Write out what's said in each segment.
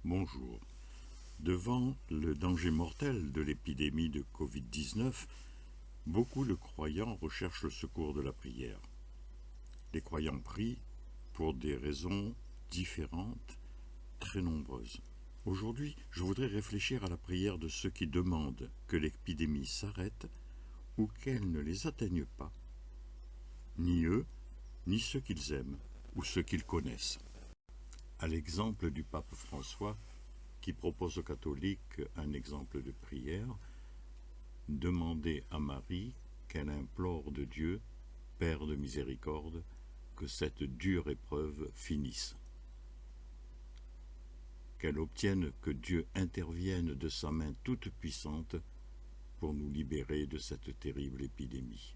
Bonjour. Devant le danger mortel de l'épidémie de Covid-19, beaucoup de croyants recherchent le secours de la prière. Les croyants prient pour des raisons différentes, très nombreuses. Aujourd'hui, je voudrais réfléchir à la prière de ceux qui demandent que l'épidémie s'arrête ou qu'elle ne les atteigne pas, ni eux, ni ceux qu'ils aiment ou ceux qu'ils connaissent. À l'exemple du pape François, qui propose aux catholiques un exemple de prière, demandez à Marie qu'elle implore de Dieu, Père de miséricorde, que cette dure épreuve finisse. Qu'elle obtienne que Dieu intervienne de sa main toute puissante pour nous libérer de cette terrible épidémie.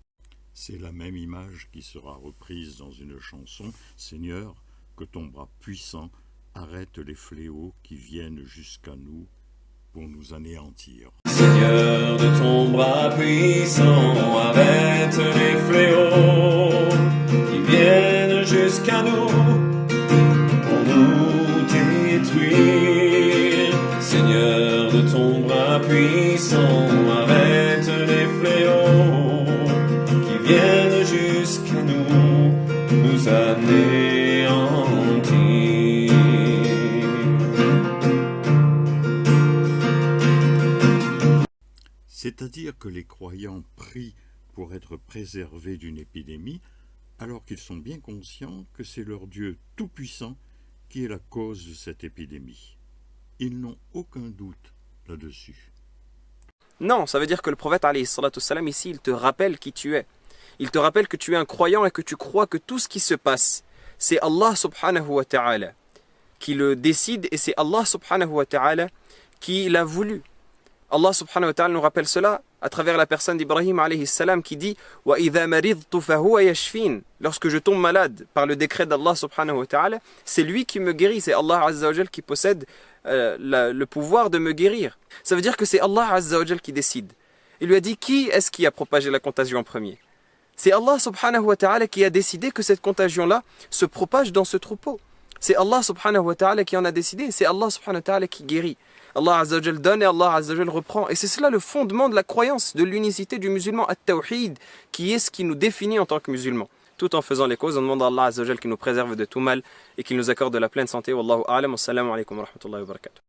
C'est la même image qui sera reprise dans une chanson « Seigneur, que ton bras puissant arrête les fléaux qui viennent jusqu'à nous pour nous anéantir. » Seigneur, de ton bras puissant, arrête les fléaux qui viennent jusqu'à nous pour nous détruire. Seigneur, de ton bras puissant, arrête les fléaux qui viennent jusqu'à nous anéantir. C'est-à-dire que les croyants prient pour être préservés d'une épidémie, alors qu'ils sont bien conscients que c'est leur Dieu tout-puissant qui est la cause de cette épidémie. Ils n'ont aucun doute là-dessus. Non, ça veut dire que le prophète alayhi salatu wassalam, ici, il te rappelle qui tu es. Il te rappelle que tu es un croyant et que tu crois que tout ce qui se passe, c'est Allah subhanahu wa ta'ala qui le décide et c'est Allah subhanahu wa ta'ala qui l'a voulu. Allah subhanahu wa ta'ala nous rappelle cela à travers la personne d'Ibrahim alayhi salam qui dit « Wa idha maridtu fahuwa yashfin » Lorsque je tombe malade par le décret d'Allah subhanahu wa ta'ala, c'est lui qui me guérit, c'est Allah azza wa jal qui possède le pouvoir de me guérir. Ça veut dire que c'est Allah azza wa jal qui décide. Il lui a dit qui est-ce qui a propagé la contagion en premier? C'est Allah subhanahu wa ta'ala qui a décidé que cette contagion-là se propage dans ce troupeau. C'est Allah subhanahu wa ta'ala qui en a décidé, c'est Allah subhanahu wa ta'ala qui guérit. Allah Azza wa Jal donne et Allah Azza wa Jal reprend. Et c'est cela le fondement de la croyance, de l'unicité du musulman, at-tawhid, qui est ce qui nous définit en tant que musulmans. Tout en faisant les causes, on demande à Allah Azza wa Jal qui nous préserve de tout mal et qui nous accorde de la pleine santé. Wallahu a'lam, wassalamu alaikum wa rahmatullahi wa barakatuh.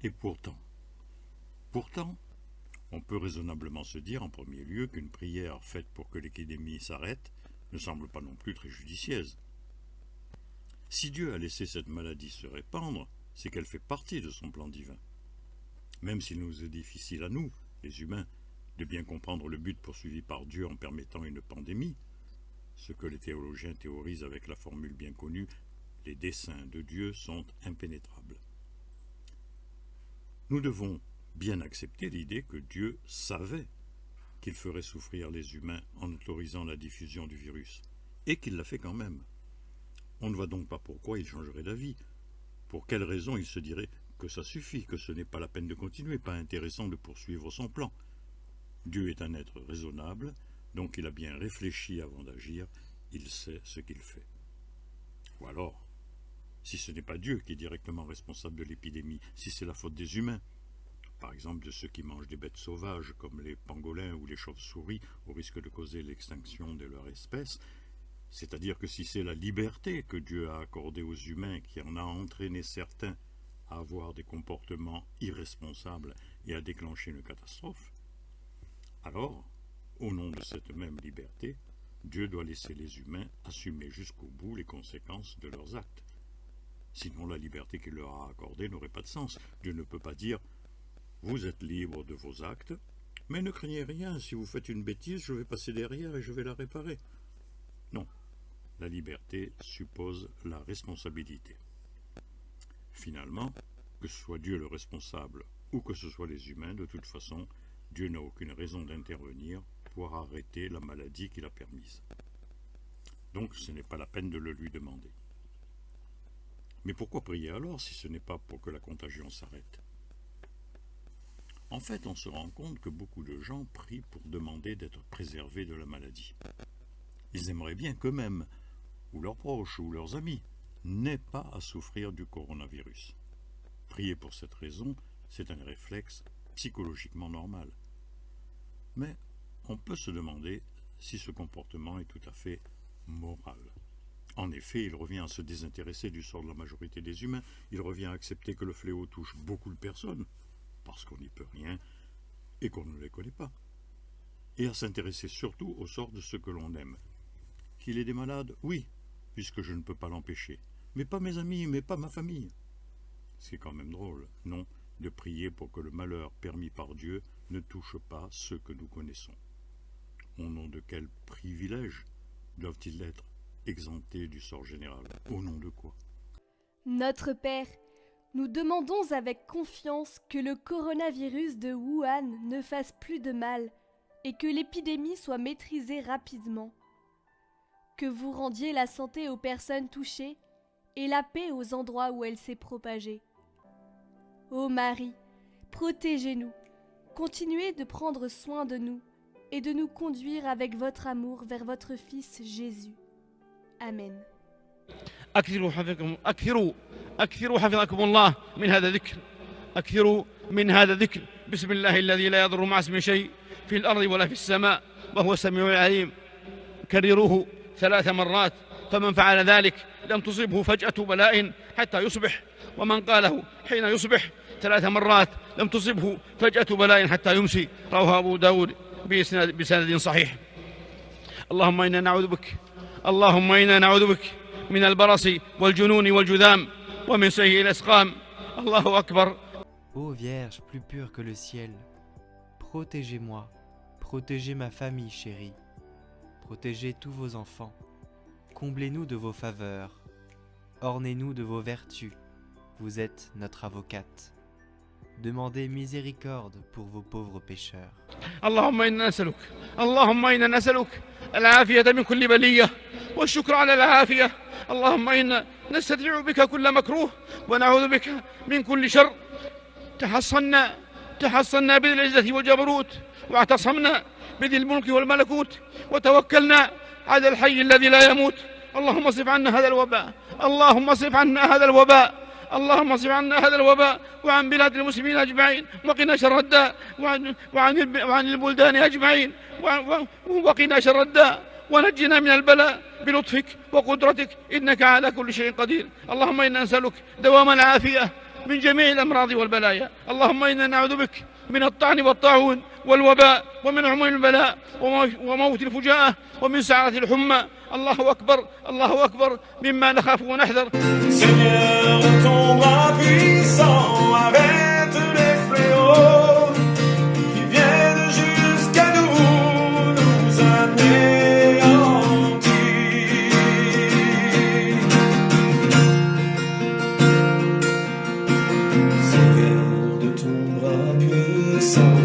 Et pourtant, on peut raisonnablement se dire en premier lieu qu'une prière faite pour que l'épidémie s'arrête ne semble pas non plus très judicieuse. Si Dieu a laissé cette maladie se répandre, c'est qu'elle fait partie de son plan divin. Même s'il nous est difficile à nous, les humains, de bien comprendre le but poursuivi par Dieu en permettant une pandémie, ce que les théologiens théorisent avec la formule bien connue, les desseins de Dieu sont impénétrables. Nous devons bien accepter l'idée que Dieu savait qu'il ferait souffrir les humains en autorisant la diffusion du virus, et qu'il l'a fait quand même. On ne voit donc pas pourquoi il changerait d'avis. Pour quelle raison il se dirait que ça suffit, que ce n'est pas la peine de continuer, pas intéressant de poursuivre son plan. Dieu est un être raisonnable, donc il a bien réfléchi avant d'agir, il sait ce qu'il fait. Ou alors, si ce n'est pas Dieu qui est directement responsable de l'épidémie, si c'est la faute des humains, par exemple de ceux qui mangent des bêtes sauvages comme les pangolins ou les chauves-souris au risque de causer l'extinction de leur espèce, c'est-à-dire que si c'est la liberté que Dieu a accordée aux humains qui en a entraîné certains à avoir des comportements irresponsables et à déclencher une catastrophe, alors, au nom de cette même liberté, Dieu doit laisser les humains assumer jusqu'au bout les conséquences de leurs actes. Sinon, la liberté qu'il leur a accordée n'aurait pas de sens. Dieu ne peut pas dire « Vous êtes libres de vos actes, mais ne craignez rien, si vous faites une bêtise, je vais passer derrière et je vais la réparer. » Non, la liberté suppose la responsabilité. Finalement, que ce soit Dieu le responsable ou que ce soit les humains, de toute façon, Dieu n'a aucune raison d'intervenir pour arrêter la maladie qu'il a permise. Donc ce n'est pas la peine de le lui demander. Mais pourquoi prier alors si ce n'est pas pour que la contagion s'arrête? En fait, on se rend compte que beaucoup de gens prient pour demander d'être préservés de la maladie. Ils aimeraient bien qu'eux-mêmes, ou leurs proches, ou leurs amis, n'aient pas à souffrir du coronavirus. Prier pour cette raison, c'est un réflexe psychologiquement normal. Mais on peut se demander si ce comportement est tout à fait moral. En effet, il revient à se désintéresser du sort de la majorité des humains, il revient à accepter que le fléau touche beaucoup de personnes, parce qu'on n'y peut rien et qu'on ne les connaît pas, et à s'intéresser surtout au sort de ceux que l'on aime. Qu'il ait des malades, oui, puisque je ne peux pas l'empêcher, mais pas mes amis, mais pas ma famille. C'est quand même drôle, non, de prier pour que le malheur permis par Dieu ne touche pas ceux que nous connaissons. Au nom de quel privilège doivent-ils être exemptés du sort général? Au nom de quoi? Notre Père, nous demandons avec confiance que le coronavirus de Wuhan ne fasse plus de mal et que l'épidémie soit maîtrisée rapidement. Que vous rendiez la santé aux personnes touchées et la paix aux endroits où elle s'est propagée. Ô Marie, protégez-nous, continuez de prendre soin de nous et de nous conduire avec votre amour vers votre Fils Jésus. Amen. أكثروا حفظكم الله من هذا الذكر. أكثروا من هذا الذكر. بسم الله الذي لا يضر مع اسمه شيء في الأرض ولا في السماء وهو السميع العليم. كرروه 3 مرات، فمن فعل ذلك لم تصبه فجأة بلاء حتى يصبح، ومن قاله حين يصبح 3 مرات لم تصبه فجأة بلاء حتى يمسي. رواه أبو داود بسند صحيح. اللهم إنا نعوذ بك من البرص والجنون والجذام ومن سيء الأسقام. الله أكبر. Ô Vierge plus pure que le ciel, protégez-moi, protégez ma famille chérie, protégez tous vos enfants, comblez-nous de vos faveurs, ornez-nous de vos vertus, vous êtes notre avocate. Demandez miséricorde pour vos pauvres pécheurs. اللهم إنا نسألك العافية من كل بلية والشكر على العافية. اللهم إنا نستدعي بك كل مكروه ونعوذ بك من كل شر. تحصنا بذي العزة والجبروت واعتصمنا بذي الملك والملكوت وتوكلنا على الحي الذي لا يموت. اللهم اصرف عنا هذا الوباء وعن بلاد المسلمين أجمعين وقنا شر الداء وعن البلدان أجمعين وقنا شر الداء ونجنا من البلاء بلطفك وقدرتك إنك على كل شيء قدير. اللهم إنا نسألك دوام العافية من جميع الأمراض والبلايا. اللهم إنا نعوذ بك من الطعن والطاعون والوباء ومن عموم البلاء وموت الفجاءة ومن سعرة الحمى. الله أكبر مما نخاف ونحذر. Seigneur, de ton bras puissant, arrête les fléaux qui viennent jusqu'à nous anéantir. Seigneur, de ton bras puissant,